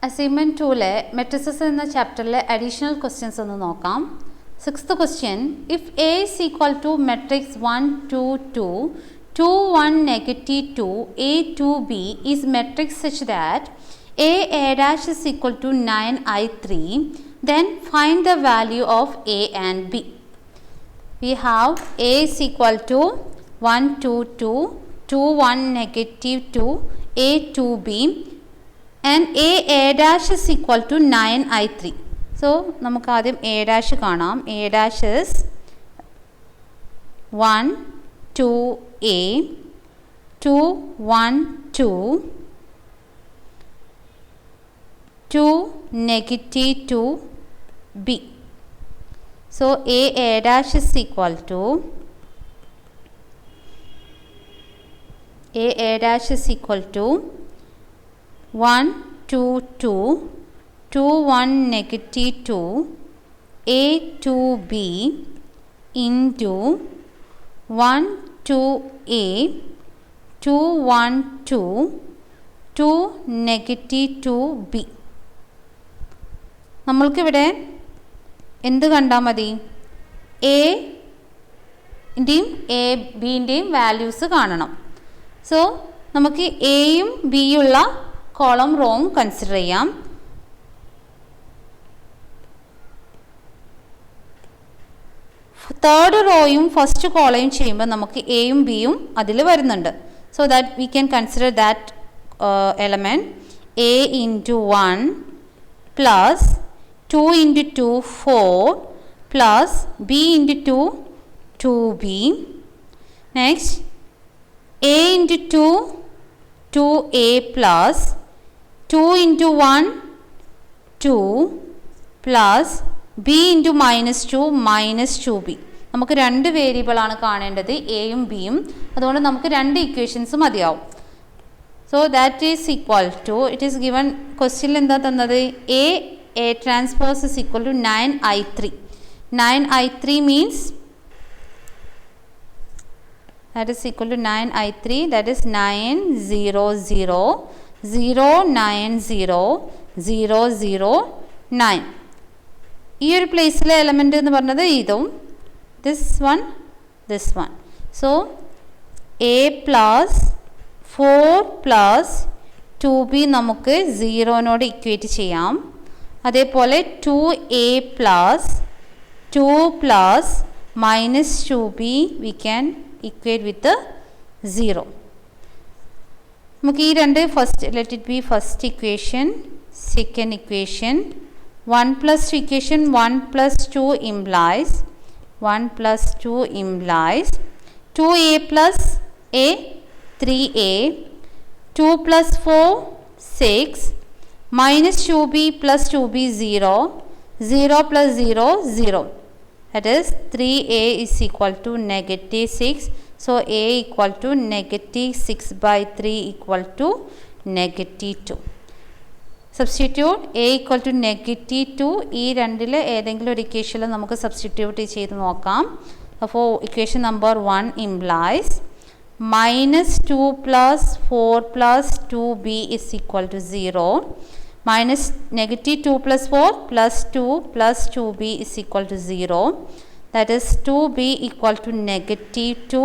Assignment 2-ലെ matrices എന്ന ചാപ്റ്ററിലെ additional questions ഒന്ന് നോക്കാം. 6th question, if A is equal to matrix 1 2 2 2 1 negative 2 a 2 b is matrix such that a dash is equal to 9 I 3, then find the value of a and b. We have a is equal to 1 2 2 2 1 negative 2 a 2 b and a dash is equal to 9 I 3. So നമുക്ക് ആദ്യം a dash കാണാം. a dash is 1 2 a 2 1 2 2 negative 2 b. So a dash is equal to a dash is equal to 1 2 2 2 1 negative 2 a 2 b into 1 2 a 2 1 2 2 negative 2 b. നമ്മൾക്കിവിടെ എന്ത് കണ്ടാൽ മതി? എൻ്റെയും A ബിൻ്റെയും values കാണണം. So നമുക്ക് എയും ബിയുള്ള കോളം റോയും കൺസിഡർ ചെയ്യാം. Third റോയും first കോളയും ചെയ്യുമ്പോൾ നമുക്ക് എയും ബിയും അതിൽ വരുന്നുണ്ട്. So that we can consider that element A into 1 plus 2 into 2 4 plus B into 2 2b. Next A into 2 2a plus 2 into 1 2 plus B into -2 -2b. നമുക്ക് രണ്ട് വേരിയബിളാണ് കാണേണ്ടത്, എയും ബിയും. അതുകൊണ്ട് നമുക്ക് രണ്ട് ഇക്വേഷൻസ് മതിയാവും. So that is equal to, it is given ക്വസ്റ്റ്യനിൽ എന്താ തന്നത്? A transpose is equal to 9 I 3. 9 I 3 means that is equal to 9 I 3, that is 9 0 0 0 9 0 0 0 9. ഈ ഒരു പ്ലേസിലെ എലമെൻ്റ് എന്ന് പറഞ്ഞത് ഇതും this one. So a plus 4 plus 2b നമുക്ക് 0നോട് ഇക്വേറ്റ് ചെയ്യാം. അതേപോലെ 2a plus 2 plus -2b we can equate with 0. നമുക്ക് ഈ രണ്ട് first let it be first equation, second equation. 1 plus 2 equation 1 plus 2 implies 2a plus a 3a 2 plus 4 6 minus 2b plus 2b 0 0 plus 0 0. That is 3a is equal to -6. So a equal to -6/3 equal to -2. Substitute A equal to -2. ഈ രണ്ടിൽ ഏതെങ്കിലും ഒരു ഇക്വേഷനിൽ നമുക്ക് substitute ചെയ്ത് നോക്കാം. അപ്പോൾ equation number 1 implies -2 plus 4 plus 2b is equal to 0 -2 plus 4 plus 2 plus 2b is equal to 0. That is 2b equal to -2.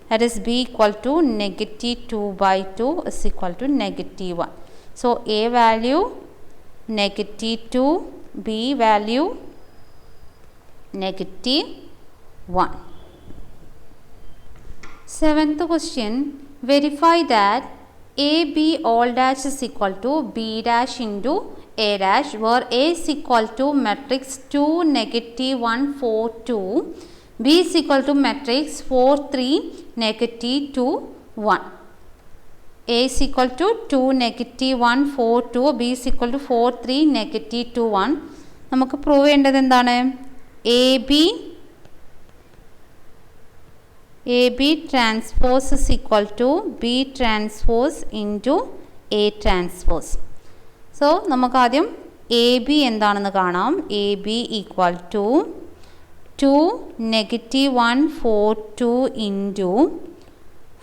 That is b equal to -2/2 is equal to -1. So a value -2, b value -1. 7th question, verify that a b all dash is equal to b dash into a dash where a is equal to matrix 2 -1 4 2, b is equal to matrix 4 3 -2 1. a is equal to 2 -1 4 2, b is equal to 4 3 -2 1. നമുക്ക് prove ചെയ്യേണ്ടത് എന്താണ്? A B transpose is equal to B transpose into A transpose. So നമുക്ക് ആദ്യം A B എന്താണെന്ന് കാണാം. A B equal to 2 -1 4 2 into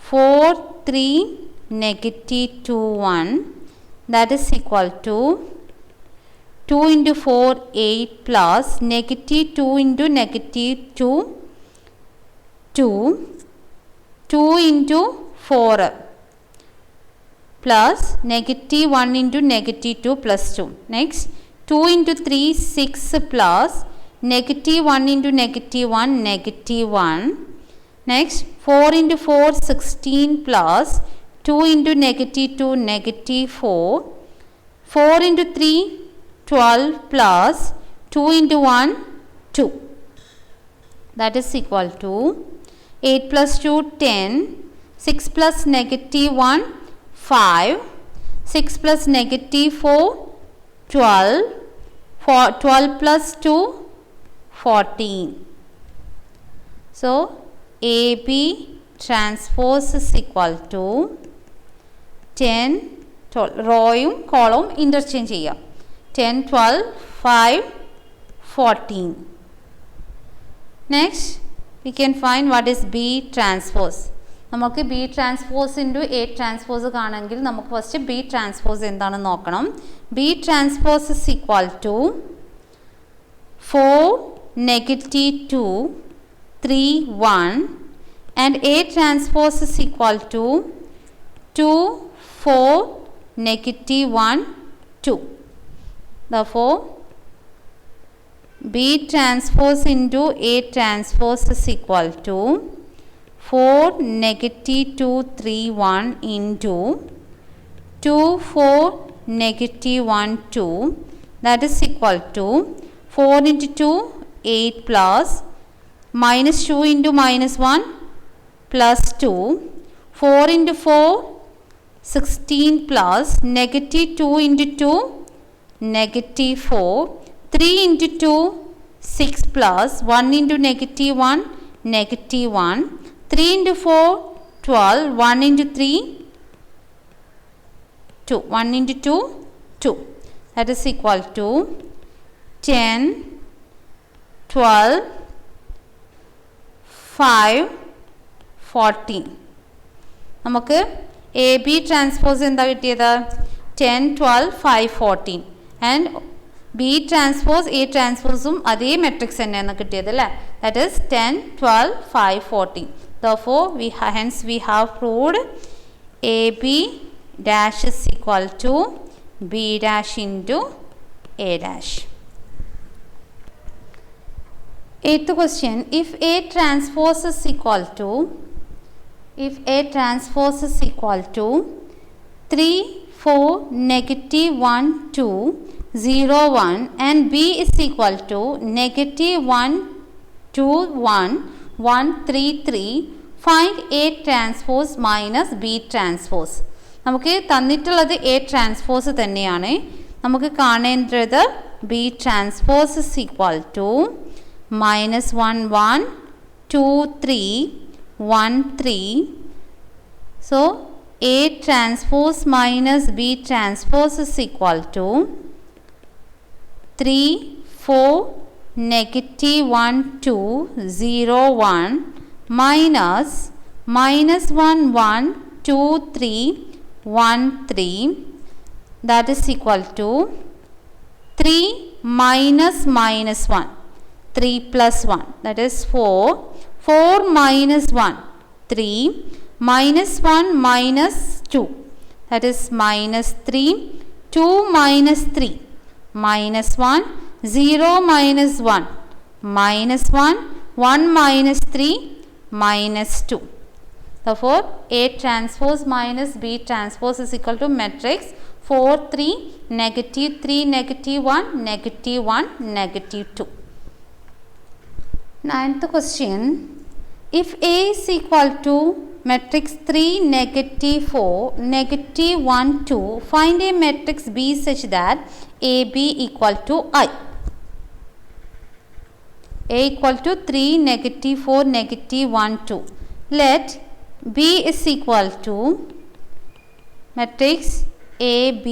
4 3 -2 1, that is equal to 2 into 4, 8 plus negative 2 into negative 2, 2, 2 into 4 plus negative 1 into negative 2 plus 2. Next, 2 into 3, 6 plus negative 1 into negative 1, negative 1. Next, 4 into 4, 16 plus 2 into negative 2, negative 4. 4 into 3, 12 plus 2 into 1, 2. That is equal to 8 plus 2, 10. 6 plus negative 1, 5. 6 plus negative 4, 12. 12 plus 2, 14. So, AB transpose is equal to 10, 12. Row column interchange ചെയ്യാം. 10, 12, 5, 14. Next, we can find what is B transpose. നമുക്ക് B transpose into A transpose കാണണമെങ്കിൽ നമുക്ക് first B transpose എന്താണെന്ന് നോക്കണം. B transpose is equal to 4, negative 2, 3, 1 and A transpose is equal to 2, 4, negative 1, 2. Therefore, B transpose into A transpose is equal to 4, negative 2, 3, 1 into 2, 4, negative 1, 2. That is equal to 4 into 2, 8 plus minus 2 into minus 1 plus 2. 4 into 4, 16 plus negative 2 into 2, negative 4. 3 into 2, 6 plus 1 into negative 1, negative 1. 3 into 4, 12. 1 into 3, 2. 1 into 2, 2. That is equal to 10, 12, 5, 14. നമുക്ക് A B transpose എന്താ കിട്ടിയത്? 10, 12, 5, 14. And B transpose A ട്രാൻസ്പോസും അതേ matrix തന്നെയാണ് കിട്ടിയത് അല്ലേ? That is 10, 12, 5, 14. Therefore, hence we have proved AB dash is equal to B dash into A dash. Eighth question, if A transpose is equal to 3, 4, negative 1, 2, 0, 1 and B is equal to negative 1, 2, 1, 1, 3, 3, find A transpose minus B transpose. നമുക്ക് തന്നിട്ടുള്ളത് A transpose തന്നെയാണ്. നമുക്ക് കാണേണ്ടത് B transpose is equal to minus 1, 1, 2, 3, 1, 3. So, A transpose minus B transpose is equal to 3, 4, negative 1, 2, 0, 1 minus 1, 1, 2, 3, 1, 3. That is equal to 3 minus 1. 3 plus 1, that is 4. 4 minus 1, 3. Minus 1 minus 2, that is minus 3. 2 minus 3, minus 1. 0 minus 1, minus 1. 1 minus 3, minus 2. Therefore, A transpose minus B transpose is equal to matrix 4, 3, negative 3, negative 1, negative 1, negative 2. Ninth question, if A is equal to matrix 3, negative 4, negative 1, 2, find a matrix B such that AB equal to I. A equal to 3, negative 4, negative 1, 2. Let B is equal to matrix A, B,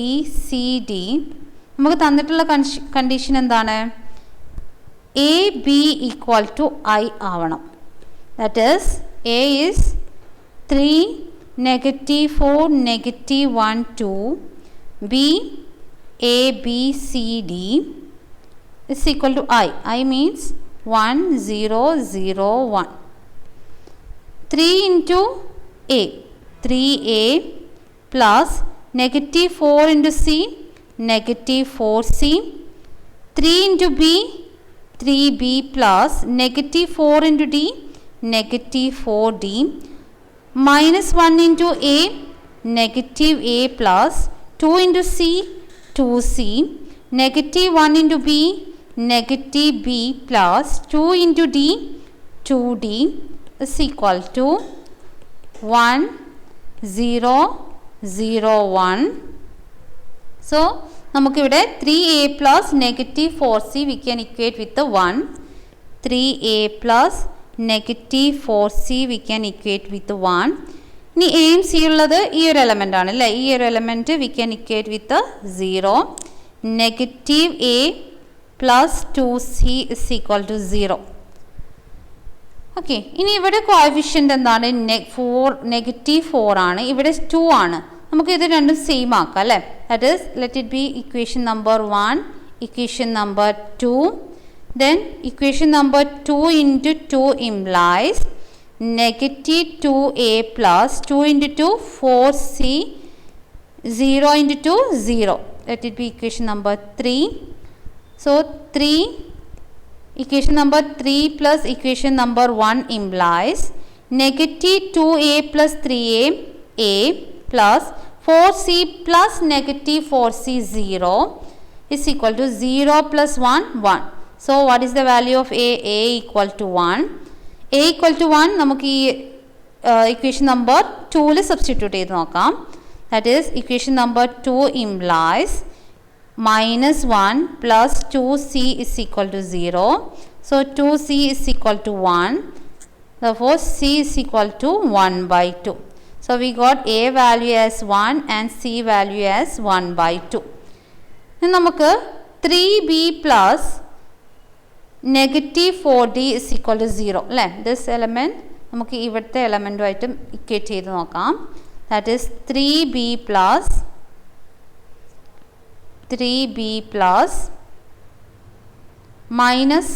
C, D. നമുക്ക് തന്നിട്ടുള്ള condition എന്താണ്? A, B equal to I ആവണം. That is, A is 3, negative 4, negative 1, 2. B A, B, C, D is equal to I. I means 1, 0, 0, 1. 3 into A, 3A plus negative 4 into C, negative 4C. 3 into B, 3B plus negative 4 into D, negative 4D. Minus 1 into A, negative A plus 2 into C, 2C. Negative 1 into B, negative B plus 2 into D, 2D is equal to 1, 0, 0, 1. So, നമുക്ക് ഇവിടെ 3a plus negative 4c we can equate with the 1. 3a plus negative 4c we can equate with the 1. ഇനി എയും C ഉള്ളത് ഈ ഒരു element ആണ് അല്ലേ. ഈ ഒരു element we can equate with the 0. Negative a plus 2c is equal to 0. Okay, ഇനി ഇവിടെ കോഎഫിഷ്യൻ്റ് എന്താണ്? നെഗറ്റീവ് 4 ആണ്, ഇവിടെ 2 ആണ്. നമുക്ക് ഇത് രണ്ടും സെയിം ആക്കാം അല്ലേ. That is let it B equation number 1, equation number 2. Then equation number 2 into 2 implies negative 2a plus 2 into 2 4c 0 into 2 0. Let it be equation number 3. So 3 equation number 3 plus equation number 1 implies negative 2a plus 3a a plus 4c plus negative 4c 0 is equal to 0 plus 1 1. So what is the value of a? A equal to 1. A equal to 1 നമുക്ക് ഈ equation number 2ൽ substitute ചെയ്ത് നോക്കാം. That is equation number 2 implies minus 1 plus 2c is equal to 0. So 2c is equal to 1. Therefore c is equal to 1 by 2. So we got a value as 1 and c value as 1 by 2. ഇനി നമുക്ക് 3b plus negative 4d is equal to 0 അല്ലേ. This element നമുക്ക് ഇവിടുത്തെ എലമെൻറ്റുമായിട്ടും equate ചെയ്ത് നോക്കാം. That is 3b plus minus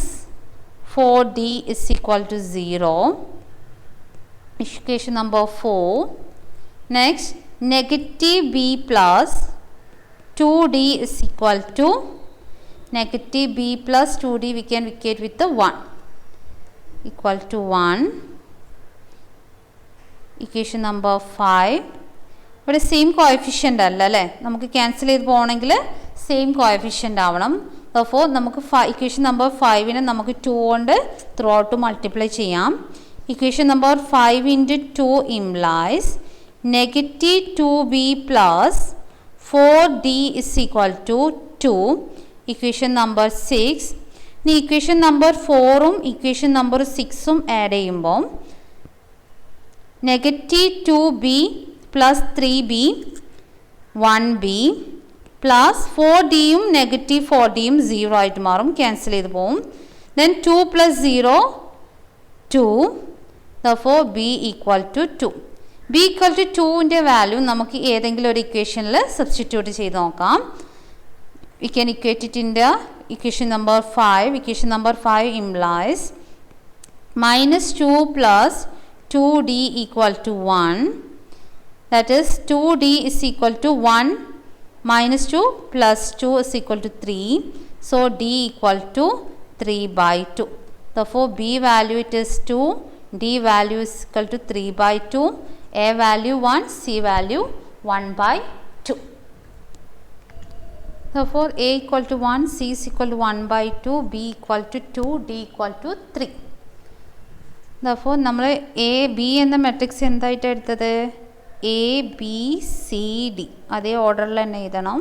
4d is equal to 0. Equation number 4. Next, negative b plus 2d is equal to negative b plus 2d we can equate with the 1 equal to 1. Equation number 5. ഇവിടെ same coefficient അല്ല അല്ലേ, നമുക്ക് cancel ചെയ്ത് പോകണമെങ്കിൽ same coefficient ആവണം. അപ്പോൾ നമുക്ക് equation number 5നെ നമുക്ക് 2 കൊണ്ട് ത്രൂ ഔട്ട് മൾട്ടിപ്ലൈ ചെയ്യാം. Equation number 5 into 2 implies negative 2b plus 4d is equal to 2. Equation number 6. ഇനി ഇക്വേഷൻ നമ്പർ 4ഉം ഇക്വേഷൻ നമ്പർ 6ഉം ആഡ് ചെയ്യുമ്പോൾ negative 2b plus 3b 1b plus 4dയും negative 4dയും 0 ആയിട്ട് മാറും, ക്യാൻസൽ ചെയ്ത് പോവും. then 2 plus 0 2. therefore b equal to 2. b equal to 2ൻ്റെ value നമുക്ക് ഏതെങ്കിലും ഒരു ഇക്വേഷനിൽ സബ്സ്റ്റിറ്റ്യൂട്ട് ചെയ്ത് നോക്കാം. we can equate it in the equation number 5. Equation number 5 implies minus 2 plus 2d equal to 1. That is 2d is equal to 1 minus 2 plus 2 is equal to 3. So d equal to 3 by 2. Therefore b value it is 2, d value is equal to 3 by 2, a value 1, c value 1 by 2. Therefore a equal to 1, c is equal to 1 by 2, b equal to 2, d equal to 3. Therefore നമ്മൾ a b എന്ന matrix എന്തായിട്ട് എടുത്തത്? a b c d അതേ ഓർഡറിൽ തന്നെ എഴുതണം.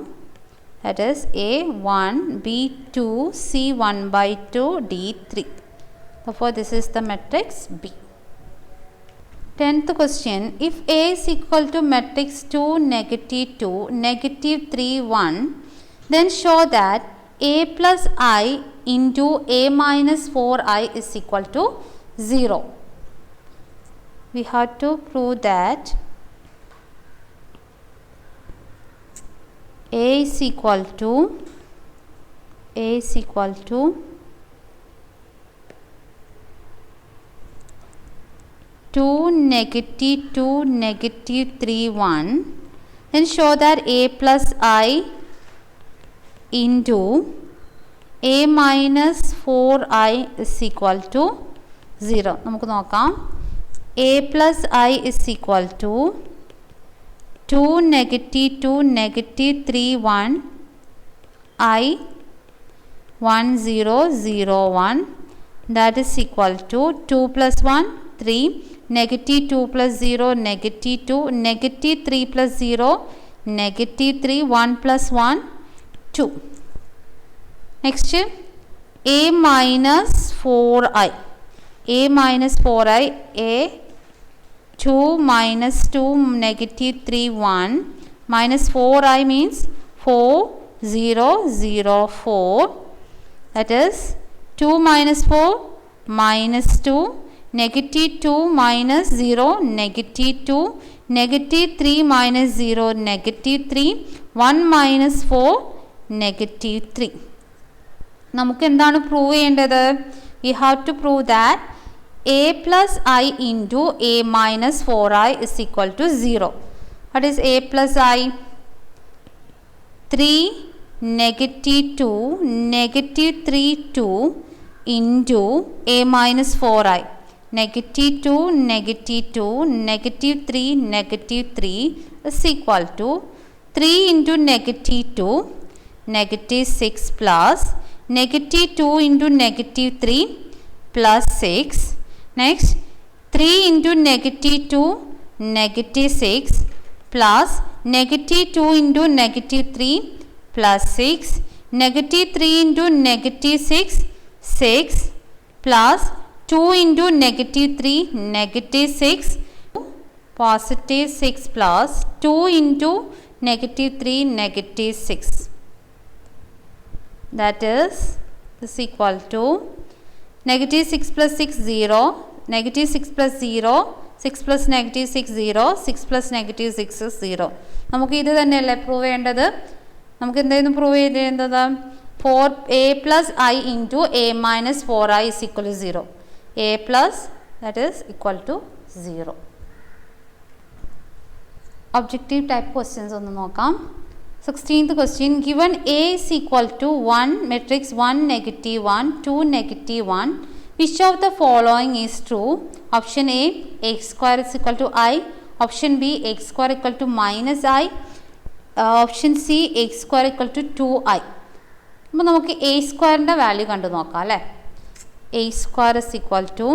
That is a 1 b 2 c 1 by 2 d 3. Therefore this is the matrix B. 10th question. If a is equal to matrix 2 negative 2 negative 3 1, then show that a plus I into a minus 4i is equal to 0. We have to prove that A is equal to 2, -2, -3, 1. Then show that A plus I into A minus 4I is equal to 0. നമുക്ക് നോക്കാം. A plus I is equal to 2, -2, -3, 1 I 1, 0, 0, 1. That is equal to 2 plus 1 3, -2 plus 0 -2, -3 plus 0 -3, 1 plus 1 2. Next, A minus 4I. A minus 4I. A 2 minus 2 -3 1 minus 4I means 4 0 0 4. That is 2 minus 4 minus 2, -2 minus 0 -2, -3 minus 0 -3, 1 minus 4 -3. നമുക്ക് എന്താണ് prove ചെയ്യേണ്ടത്? We have to prove that A plus I into A minus 4I is equal to 0. What is A plus I? 3, -2, -3 2 into A minus 4I. -2, -2, -3, -3 is equal to 3 into -2, -6 plus -2 into -3 plus 6. Next, 3 into -2, -6 plus -2 into -3 plus 6, -3 into -6, 6 plus 2 into -3, -6, positive 6 plus 2 into -3, -6. That is equal to -6 plus 6 0, -6 plus 0, 6 plus -6 0, 6 plus -6 is 0. നമുക്ക് ഇത് തന്നെയല്ലേ prove ചെയ്യേണ്ടത്? നമുക്ക് എന്തായിരുന്നു prove ചെയ്തത്? 4A plus I into A minus 4I is equal to 0. A plus that is equal to 0. Objective type questions ഒന്ന് നോക്കാം. 16th question, given A is equal to 1 matrix 1 -1 2 -1, which of the following is true? Option A, x square is equal to I. Option B, x square equal to minus I. Option C, x square equal to 2I. അപ്പോൾ നമുക്ക് A സ്ക്വയറിൻ്റെ value കണ്ടു നോക്കാം അല്ലേ. A square is equal to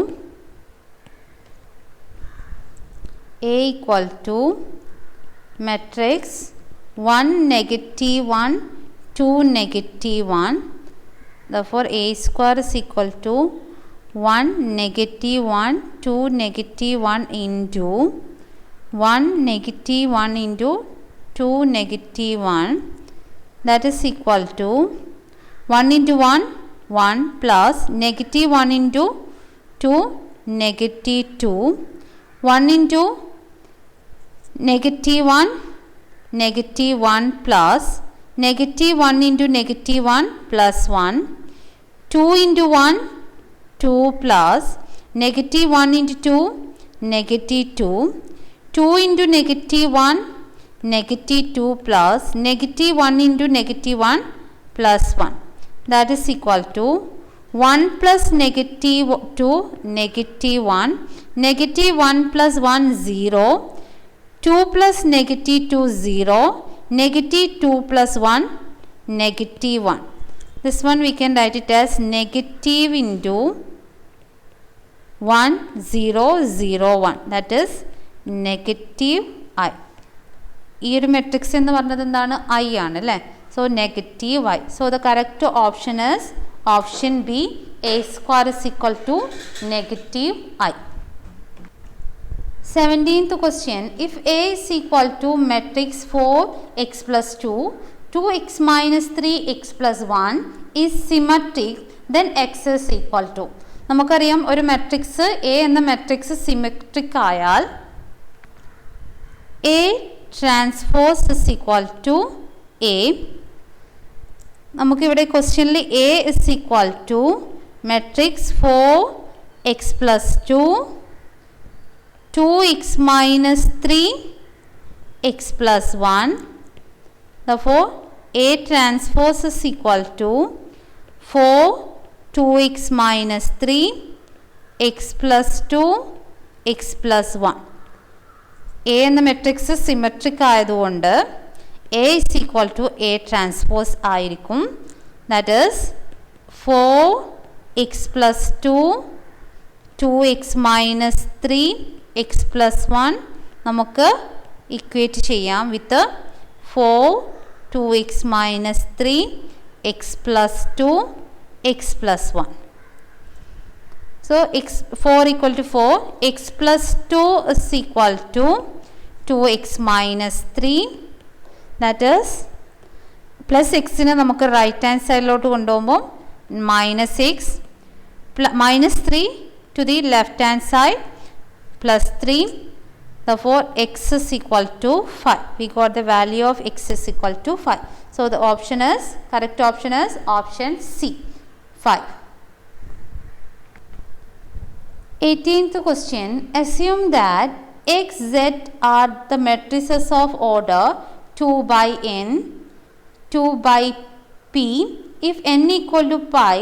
A equal to matrix 1 -1 2 -1. Therefore A square is equal to 1 -1 2 -1 into 1 -1 into 2 -1. That is equal to 1 into 1 1 plus -1 into 2 -2, 1 into -1 -1 plus -1 into -1 plus 1, 2 into 1 2 plus -1 into 2 -2, 2 into -1 -2 plus -1 into -1 plus 1. That is equal to 1 plus -2 -1, -1 plus 1 0, 2 plus -2 0, -2 plus 1 -1. This one we can write it as negative into 1 0 0 1. That is negative I. ഈ ഒരു matrix എന്ന് പറഞ്ഞത് എന്താണ്? I ആണ് അല്ലേ. So negative I. So the correct option is option B, A square is equal to negative I. 17th question, if A is equal to matrix 4x plus 2, 2x minus 3x plus 1 is symmetric, then x is equal to. നമുക്കറിയാം ഒരു matrix A എന്ന matrix symmetric ആയാൽ A transpose is equal to A. നമുക്കിവിടെ ക്വസ്റ്റ്യനിൽ A is equal to matrix 4x plus 2, 2x minus 3, x plus 1. Therefore, A transpose is equal to 4, 2x minus 3, x plus 2, x plus 1. A എന്ന matrix symmetric ആയതുകൊണ്ട് A is equal to A transpose ആയിരിക്കും. That is 4x plus 2, 2x minus 3, x plus 1 നമുക്ക് equate ചെയ്യാം വിത്ത് 4, 2x minus 3, x plus 2, x plus 1. So, 4 equal to 4, x plus 2 is equal to 2x minus 3. That is plus x നെ നമുക്ക് right hand സൈഡിലോട്ട് കൊണ്ടുപോകുമ്പോൾ minus X minus 3 to the left hand side plus 3. Therefore, x is equal to 5. We got the value of x is equal to 5. So, the option is, correct option is option C, 5. 18th question. Assume that x, z are the matrices of order 2 by n, 2 by p. If n equal to pi,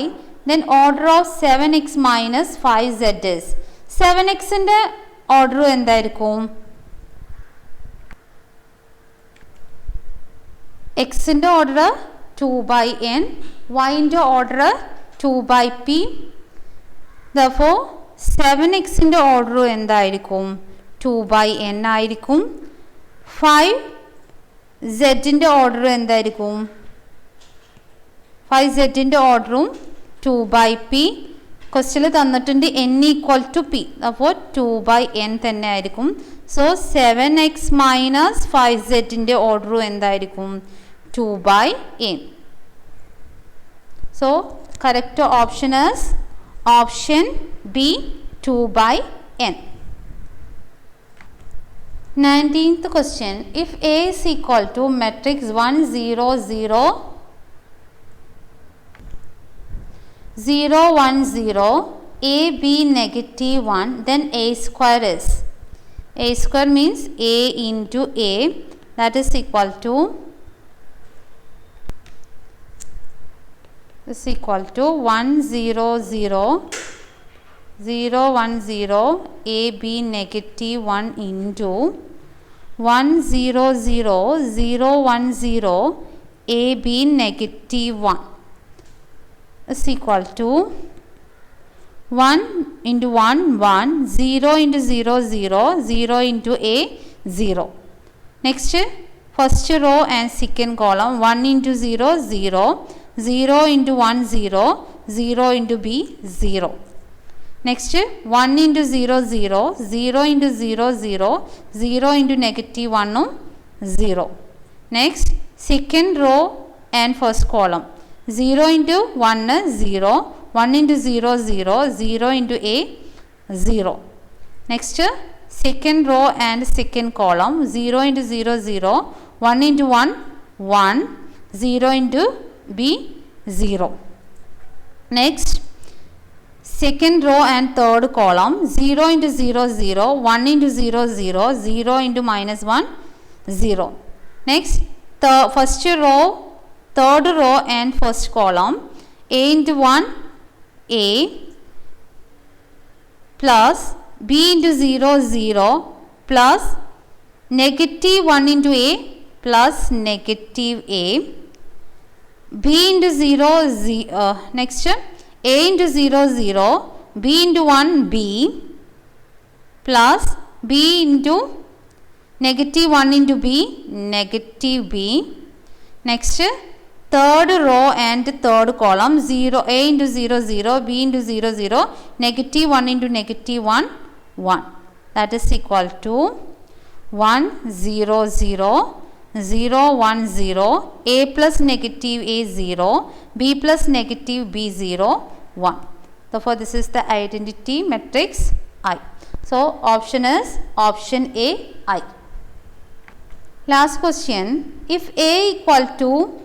then order of 7x minus 5z is. 7x ന്റെ order എന്തായിരിക്കും? x ന്റെ order 2 by n, y ന്റെ order 2 by p. Therefore, 7x ന്റെ order എന്തായിരിക്കും? 2 by n ആയിരിക്കും. 5z ന്റെ order എന്തായിരിക്കും? 5z ന്റെ ഓർഡറും 2 by p. ക്വസ്റ്റ്യനിൽ തന്നിട്ടുണ്ട് n ഈക്വൽ ടു p. അപ്പോൾ 2 by n തന്നെ ആയിരിക്കും. സോ 7x മൈനസ് 5z ന്റെ ഓർഡറും എന്തായിരിക്കും? 2 by n. So, correct option is option B, 2 by n. 19th question. If A is equal to matrix 1, 0, 0, 0, 1, 0, A, B, negative 1, then A square is. A square means A into A, that is equal to 1, 0, 0, 0, 1, 0, A, B, negative 1 into 1, 0, 0, 0, 1, 0, A, B, negative 1 is equal to 1 into 1, 1, 0 into 0, 0, 0 into A, 0. Next, first row and second column, 1 into 0, 0, 0 into 1, 0, 0 into B, 0. Next, 1 into 0, 0, 0 into 0, 0, 0 into negative 1, 0. Next, second row and first column, 0 into 1, 0, 1 into 0, 0, 0 into A, 0. Next, second row and second column, 0 into 0, 0, 1 into 1, 1, 0 into B, 0. Next, second row and third column, 0 into 0, 0, 1 into 0, 0, 0 into minus 1, 0. Next, first row, third row and first column, A into 1, A, plus B into 0, 0, plus negative 1 into A, plus negative A, B into 0, next, A into 0, 0, B into 1, B, plus B into negative 1 into B, negative B. Next, third row and third column, 0, A into 0, 0, B into 0, 0, negative 1 into negative 1, 1. That is equal to 1, 0, 0, 0, 1, 0, A plus negative A, 0, B plus negative B, 0, 1. Therefore, this is the identity matrix I. So, option is option A, I. Last question, if A equal to,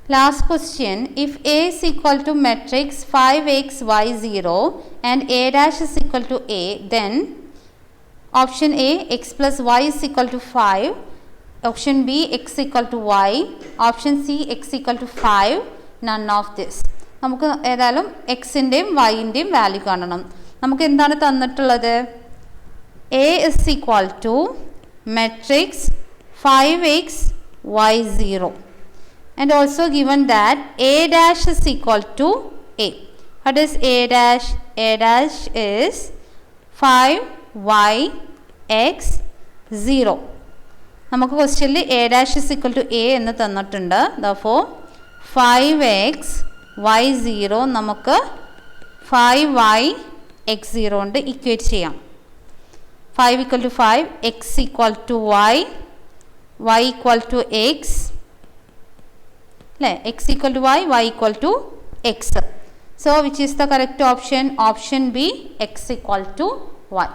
last question, if A is equal to matrix 5x y 0 and A dash is equal to A, then option A, x plus y is equal to 5, option B, x equal to y, option C, x equal to 5, none of this. നമുക്ക് ഏതായാലും എക്സിൻ്റെയും വൈൻ്റെയും value കാണണം. നമുക്ക് എന്താണ് തന്നിട്ടുള്ളത്? A is equal to matrix 5x y 0 and also given that A dash is equal to A. What is A dash? A dash is 5y x 0. നമുക്ക് ക്വസ്റ്റ്യനിൽ A dash is equal to A എന്ന് തന്നിട്ടുണ്ട്. Therefore 5x y 0 നമുക്ക് 5y x 0 കൊണ്ട് equate ചെയ്യാം. 5 equal to 5, x equal to y, y equal to x, x equal to y, y equal to x. So which is the correct option? Option B, x equal to y.